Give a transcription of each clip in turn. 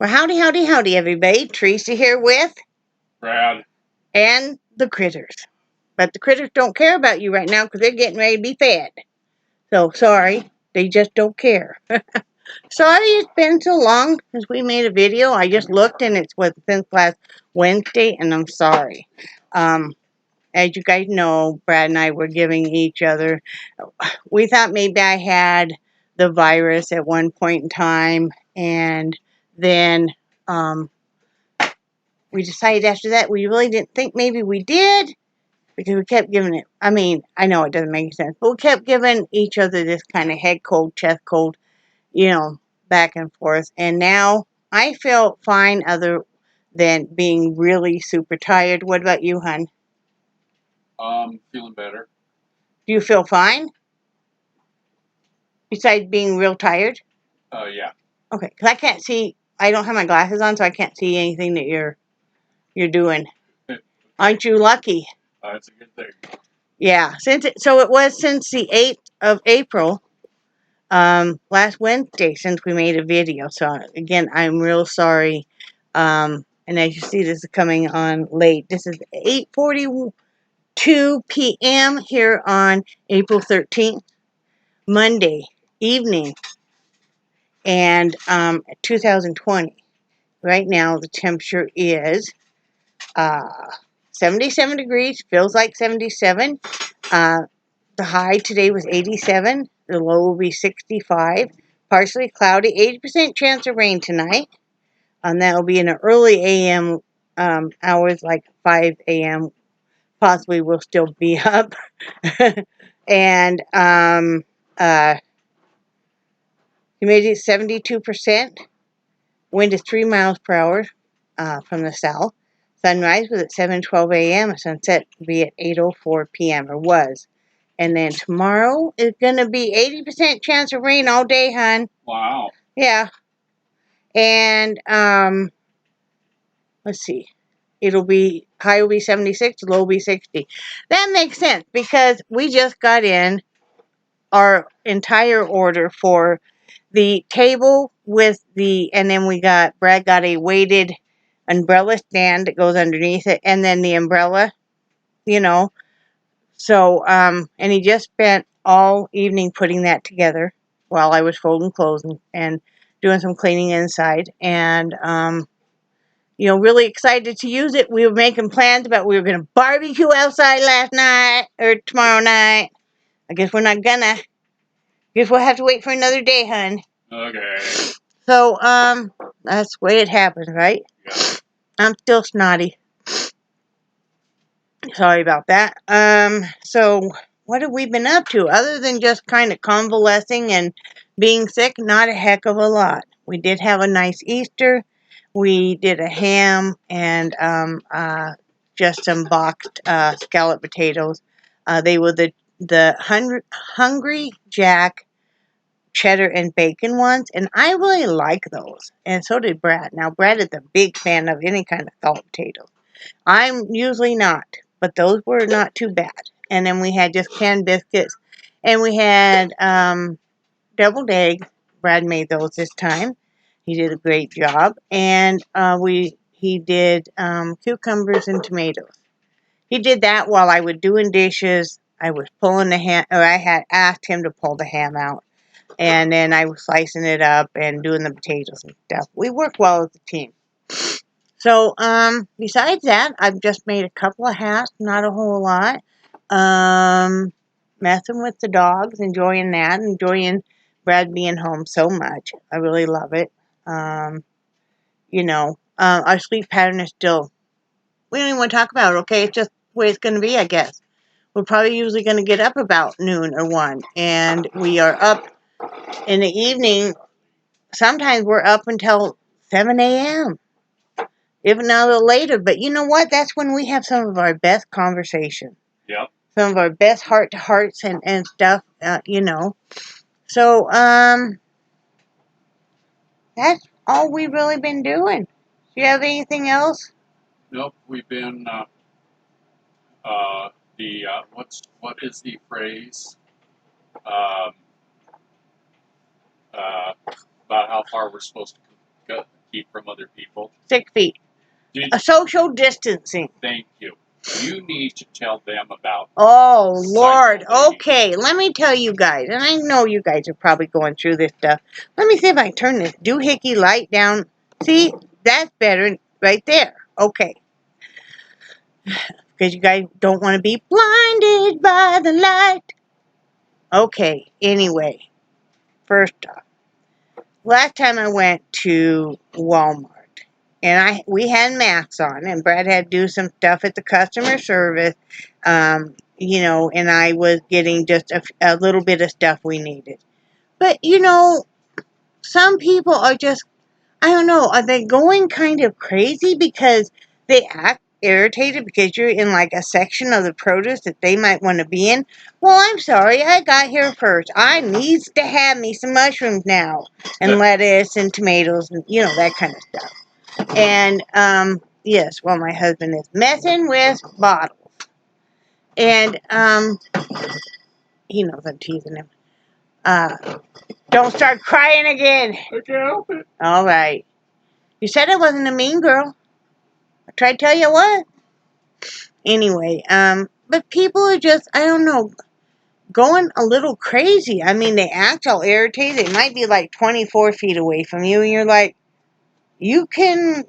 Well, howdy, howdy, howdy, everybody. Theresa here with Brad. And the critters. But the critters don't care about you right now because they're getting ready to be fed. So, sorry. They just don't care. Sorry it's been so long since we made a video. I just looked and it's since last Wednesday, and I'm sorry. As you guys know, Brad and I were giving each other. We thought maybe I had the virus at one point in time, and then we decided after that we really didn't think maybe we did, because we kept giving it. I mean, I know it doesn't make sense, but we kept giving each other this kind of head cold, chest cold, back and forth. And now I feel fine, other than being really super tired. What about you, hon? Feeling better. Do you feel fine? Besides being real tired? Yeah. Okay, because I can't see. I don't have my glasses on, so I can't see anything that you're doing. Aren't you lucky? That's a good thing. Yeah, so it was since the 8th of April, last Wednesday, since we made a video. So again, I'm real sorry. And as you see, this is coming on late. This is 8:42 p.m. here on April 13th, Monday evening, and 2020. Right now, the temperature is 77 degrees. Feels like 77. The high today was 87. The low will be 65. Partially cloudy. 80% chance of rain tonight. That will be in the early a.m. Hours, like 5 a.m. Possibly we'll still be up. And humidity is 72%. Wind is 3 miles per hour from the south. Sunrise was at 7:12 a.m. Sunset will be at 8:04 p.m. or was. And then tomorrow is going to be 80% chance of rain all day, hon. Wow. Yeah. And let's see. High will be 76, low will be 60. That makes sense because we just got in our entire order for the table and then Brad got a weighted umbrella stand that goes underneath it, and then the umbrella, So, and he just spent all evening putting that together while I was folding clothes and doing some cleaning inside, and really excited to use it. We were making plans about we were going to barbecue outside last night or tomorrow night. I guess we're not gonna. Guess we'll have to wait for another day, hun. Okay. So, that's the way it happens, right? Yeah. I'm still snotty. Sorry about that. So what have we been up to other than just kind of convalescing and being sick? Not a heck of a lot. We did have a nice Easter. We did a ham and just some boxed scallop potatoes. They were the Hungry Jack cheddar and bacon ones, and I really like those. And so did Brad. Now, Brad is a big fan of any kind of scallop potatoes. I'm usually not, but those were not too bad. And then we had just canned biscuits, and we had deviled eggs. Brad made those this time. He did a great job, and he did cucumbers and tomatoes. He did that while I was doing dishes. I was pulling the ham, or I had asked him to pull the ham out, and then I was slicing it up and doing the potatoes and stuff. We work well as a team. So, besides that, I've just made a couple of hats, not a whole lot. Messing with the dogs, enjoying that, enjoying Brad being home so much. I really love it. Our sleep pattern is still, we don't even want to talk about it, okay? It's just the way it's going to be, I guess. We're probably usually going to get up about noon or 1, and we are up in the evening. Sometimes we're up until 7 a.m., even a little later. But you know what? That's when we have some of our best conversation. Yep. Some of our best heart-to-hearts and stuff, So, that's all we've really been doing. Do you have anything else? Nope. We've been what is the phrase? Um, about how far we're supposed to keep from other people? 6 feet. Did, A social distancing. thank you. You need to tell them about Oh, Lord. cycle Okay, let me tell you guys, and I know you guys are probably going through this stuff. Let me see if I can turn this doohickey light down. See, that's better right there. Okay. Because you guys don't want to be blinded by the light. Okay, anyway. First off, last time I went to Walmart, and we had masks on, and Brad had to do some stuff at the customer service, and I was getting just a little bit of stuff we needed. But, some people are just, I don't know, are they going kind of crazy because they act irritated because you're in like a section of the produce that they might want to be in? Well, I'm sorry, I got here first. I needs to have me some mushrooms now, and lettuce and tomatoes and, that kind of stuff. And, yes, well, my husband is messing with bottles. And, he knows I'm teasing him. Don't start crying again. I can't help it. All right. You said I wasn't a mean girl. I tried to tell you what. Anyway, but people are just, I don't know, going a little crazy. I mean, they act all irritated. They might be like 24 feet away from you, and you're like, you can,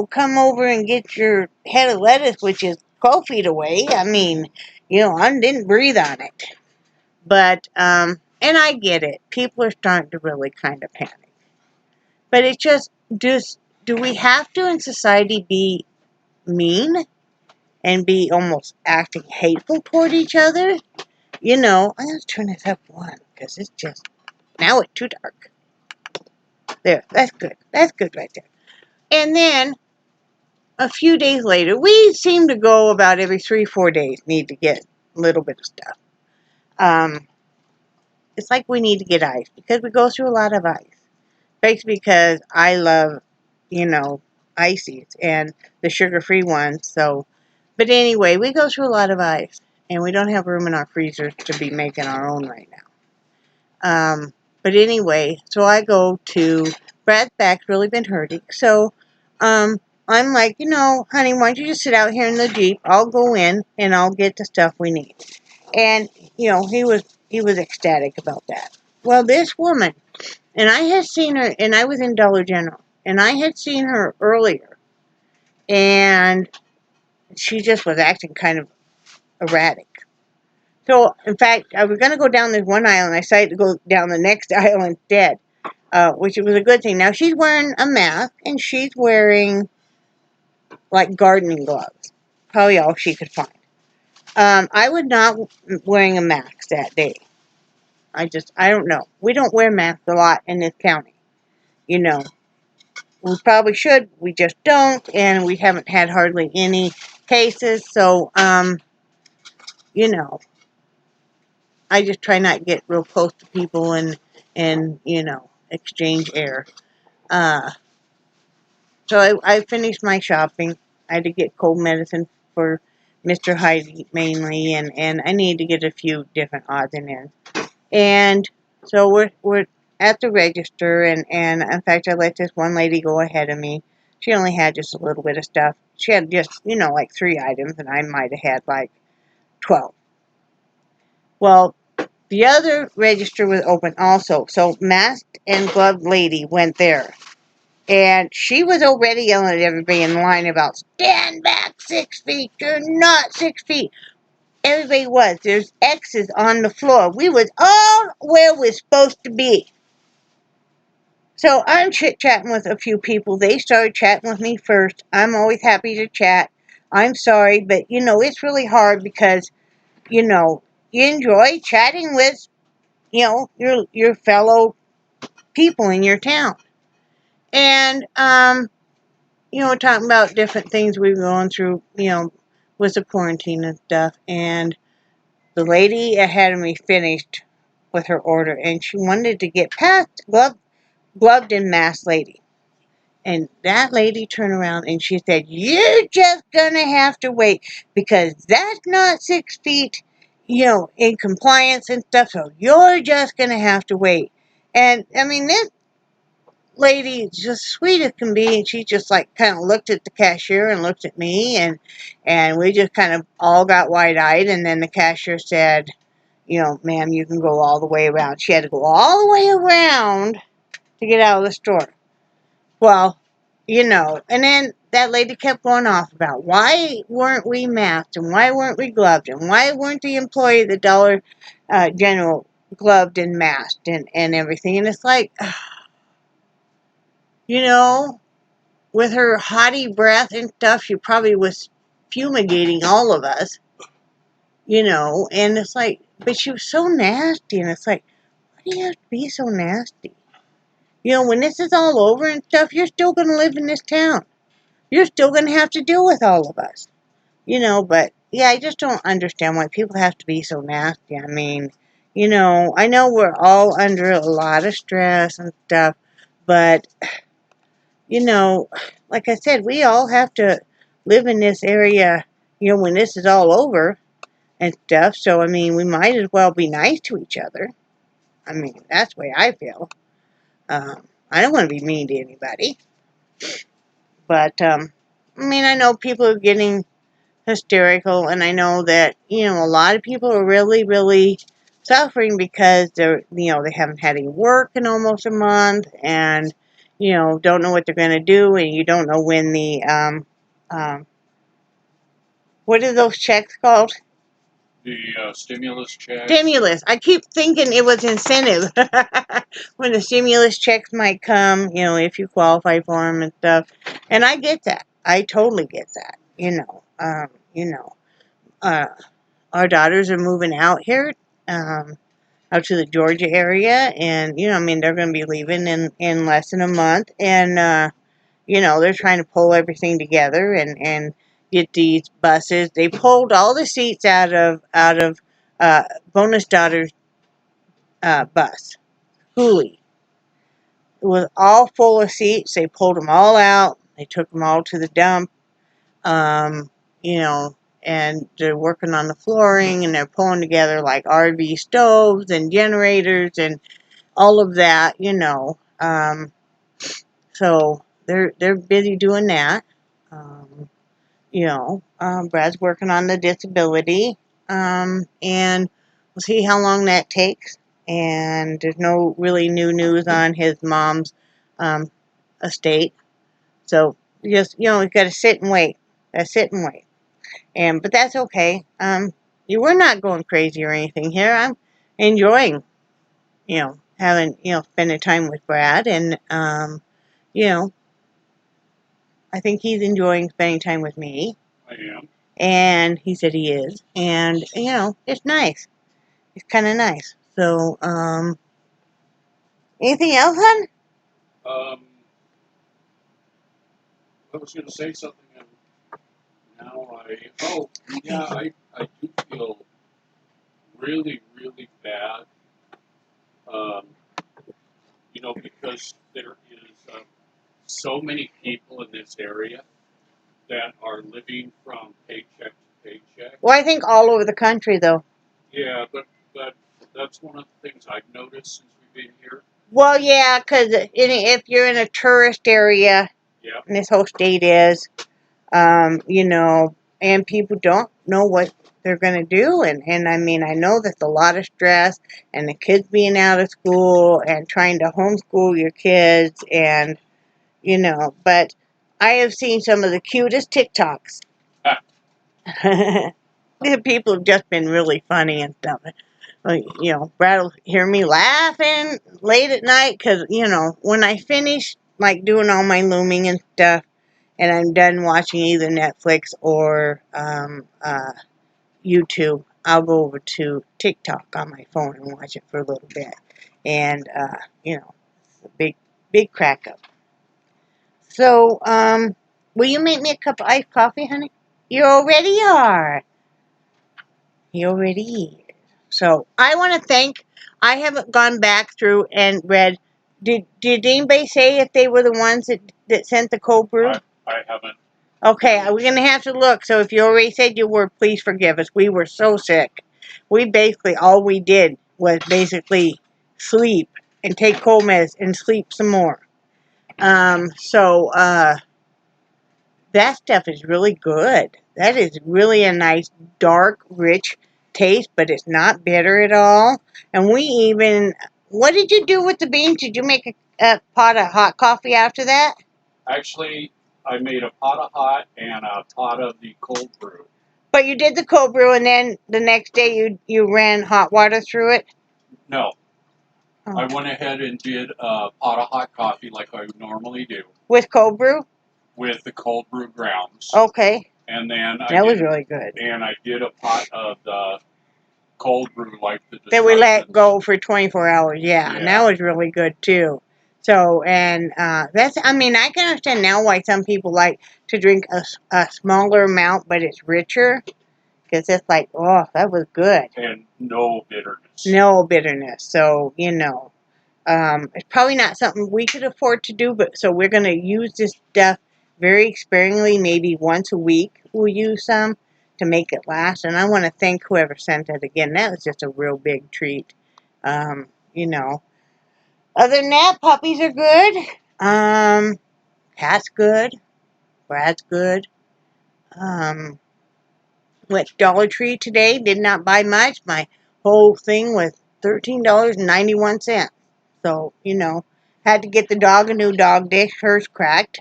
come over and get your head of lettuce, which is 12 feet away. I mean, I didn't breathe on it. But, and I get it. People are starting to really kind of panic. But it just, do we have to in society be mean and be almost acting hateful toward each other? I'm going to turn this up one because it's just, now it's too dark. There, that's good. That's good right there. And then, a few days later, we seem to go about every 3-4 days, need to get a little bit of stuff. It's like we need to get ice because we go through a lot of ice. Basically because I love, ices and the sugar-free ones. So, but anyway, we go through a lot of ice and we don't have room in our freezers to be making our own right now. But anyway, so I go to, Brad's back's really been hurting. So, I'm like, honey, why don't you just sit out here in the Jeep? I'll go in and I'll get the stuff we need. And, he was ecstatic about that. Well, this woman, and I had seen her, and I was in Dollar General, and I had seen her earlier, and she just was acting kind of erratic. So, in fact, I was going to go down this one aisle, and I decided to go down the next aisle instead, which was a good thing. Now, she's wearing a mask, and she's wearing, like, gardening gloves. Probably all she could find. I was not wearing a mask that day. I don't know. We don't wear masks a lot in this county. We probably should. We just don't, and we haven't had hardly any cases. So, I just try not to get real close to people and exchange air. So I finished my shopping. I had to get cold medicine for Mr. Heide mainly, and I need to get a few different odds and ends. And so we're at the register, and in fact, I let this one lady go ahead of me. She only had just a little bit of stuff. She had just, like 3 items, and I might have had like 12. Well, the other register was open also, so masked and gloved lady went there. And she was already yelling at everybody in line about, stand back 6 feet, you're not 6 feet. Everybody was. There's X's on the floor. We was all where we're supposed to be. So I'm chit-chatting with a few people. They started chatting with me first. I'm always happy to chat. I'm sorry, but, it's really hard because, you enjoy chatting with, your fellow people in your town. And, talking about different things we've gone through, with the quarantine and stuff. And the lady ahead of me finished with her order, and she wanted to get past gloved and masked lady. And that lady turned around and she said, you're just gonna have to wait because that's not 6 feet, in compliance and stuff, so you're just gonna have to wait. And, I mean, this lady, just sweet as can be, and she just like kind of looked at the cashier and looked at me, and we just kind of all got wide-eyed, and then the cashier said, you know, ma'am, you can go all the way around. She had to go all the way around to get out of the store. Well, you know, and then that lady kept going off about why weren't we masked and why weren't we gloved and why weren't the employee at the Dollar General gloved and masked and everything. And it's like, you know, with her haughty breath and stuff, she probably was fumigating all of us, you know, and it's like, but she was so nasty, and it's like, why do you have to be so nasty? You know, when this is all over and stuff, you're still going to live in this town. You're still going to have to deal with all of us, you know, but yeah, I just don't understand why people have to be so nasty. I mean, you know, I know we're all under a lot of stress and stuff, but you know, like I said, we all have to live in this area, you know, when this is all over and stuff. So, I mean, we might as well be nice to each other. I mean, that's the way I feel. I don't want to be mean to anybody. But, I mean, I know people are getting hysterical, and I know that, you know, a lot of people are really, really suffering because they're, you know, they haven't had any work in almost a month, and you know, don't know what they're going to do, and you don't know when the what are those checks called? The stimulus checks. Stimulus. I keep thinking it was incentive when the stimulus checks might come, you know, if you qualify for them and stuff. And I get that. I totally get that. You know, our daughters are moving out here, out to the Georgia area, and you know, I mean, they're going to be leaving in less than a month, and you know, they're trying to pull everything together and get these buses. They pulled all the seats out of bonus daughter's bus, Hooley. It was all full of seats. They pulled them all out. They took them all to the dump. Um, you know, and they're working on the flooring, and they're pulling together like RV stoves and generators and all of that. You know, so they're busy doing that. Um, you know, Brad's working on the disability, and we'll see how long that takes. And there's no really new news on his mom's um, estate, so just, you know, we've got to sit and wait. Sit and wait. But that's okay. We're not going crazy or anything here. I'm enjoying, you know, having, you know, spending time with Brad, and you know, I think he's enjoying spending time with me. I am. And he said he is, and you know, it's nice. It's kind of nice. So, anything else, hon? I was going to say something, and now oh, yeah, I do feel really, really bad, um, you know, because there is so many people in this area that are living from paycheck to paycheck. Well, I think all over the country, though. Yeah, but that's one of the things I've noticed since we've been here. Well, yeah, because if you're in a tourist area, Yeah. and this whole state is, you know, and people don't know what they're going to do. And I mean, I know that's a lot of stress, and the kids being out of school and trying to homeschool your kids, and, you know, but I have seen some of the cutest TikToks. The people have just been really funny and stuff. Like, you know, Brad will hear me laughing late at night because, you know, when I finish, like, doing all my looming and stuff, and I'm done watching either Netflix or YouTube, I'll go over to TikTok on my phone and watch it for a little bit. And, you know, it's a big crack up. So, will you make me a cup of iced coffee, honey? You already are. You already is. So, I want to thank, I haven't gone back through and read, did anybody say if they were the ones that sent the cold brew? I haven't. Okay, we're going to have to look. So if you already said you were, please forgive us. We were so sick. We basically, all we did was basically sleep and take cold meds and sleep some more. So that stuff is really good. That is really a nice, dark, rich taste, but it's not bitter at all. And we even, what did you do with the beans? Did you make a pot of hot coffee after that? Actually, I made a pot of hot and a pot of the cold brew. But you did the cold brew, and then the next day you ran hot water through it? No. Oh. I went ahead and did a pot of hot coffee like I normally do. With cold brew? With the cold brew grounds. Okay. And then that was really good. And I did a pot of the cold brew like the that we let go for 24 hours. Yeah, and that was really good too. So, and that's, I mean, I can understand now why some people like to drink a smaller amount, but it's richer. Because it's like, oh, that was good. And no bitterness. No bitterness. So, you know, it's probably not something we could afford to do, but so we're going to use this stuff very sparingly, maybe once a week we'll use some to make it last. And I want to thank whoever sent it again. That was just a real big treat. You know. Other than that, puppies are good. Cat's good. Brad's good. Went to Dollar Tree today. Did not buy much. My whole thing was $13.91. So, you know, had to get the dog a new dog dish. Hers cracked.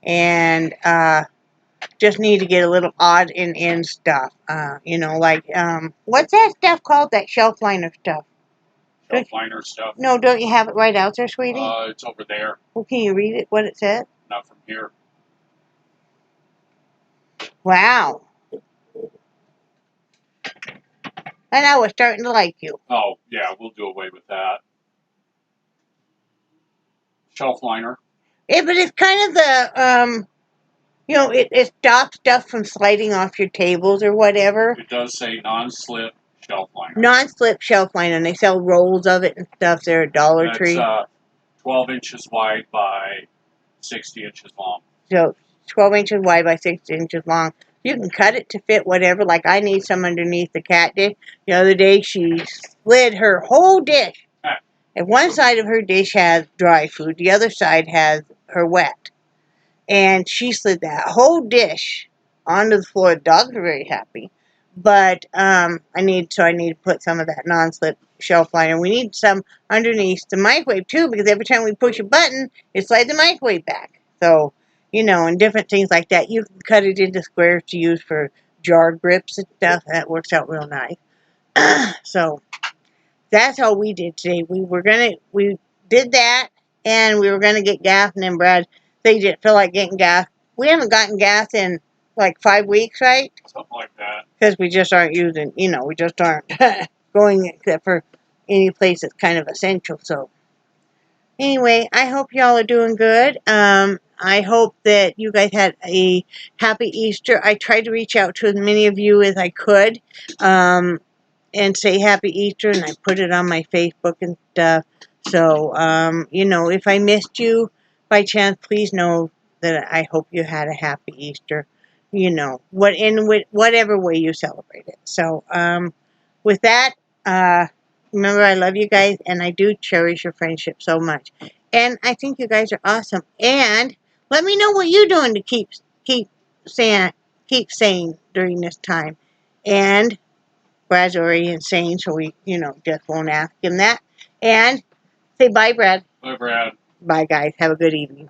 And just need to get a little odd and end stuff. You know, like, what's that stuff called? That shelf liner stuff. Shelf liner stuff. No, don't you have it right out there, sweetie? It's over there. Well, can you read it, what it says? Not from here. Wow. And I was starting to like you. Oh, yeah, we'll do away with that. Shelf liner. Yeah, but it's kind of the, you know, it stops stuff from sliding off your tables or whatever. It does say non-slip shelf liner. Non-slip shelf liner, and they sell rolls of it and stuff there at Dollar Tree. That's 12 inches wide by 60 inches long. So 12 inches wide by 60 inches long. You can cut it to fit whatever. Like I need some underneath the cat dish. The other day she slid her whole dish. And one side of her dish has dry food. The other side has her wet. And she slid that whole dish onto the floor. The dogs are very happy. But I need to put some of that non-slip shelf liner. We need some underneath the microwave too, because every time we push a button, it slides the microwave back. So, you know, and different things like that. You can cut it into squares to use for jar grips and stuff. That works out real nice. So that's all we did today. We did that, and we were gonna get gas, and then Brad said he didn't feel like getting gas. We haven't gotten gas in like 5 weeks, right? Something like that. Because we just aren't using, you know, we just aren't going except for any place that's kind of essential. So anyway, I hope y'all are doing good. I hope that you guys had a happy Easter. I tried to reach out to as many of you as I could and say happy Easter, and I put it on my Facebook and stuff. So, you know, if I missed you by chance, please know that I hope you had a happy Easter. You know, whatever way you celebrate it. So, with that, remember I love you guys, and I do cherish your friendship so much. And I think you guys are awesome. And let me know what you're doing to keep sane during this time. And Brad's already insane, so we, you know, just won't ask him that. And say bye, Brad. Bye, Brad. Bye, guys. Have a good evening.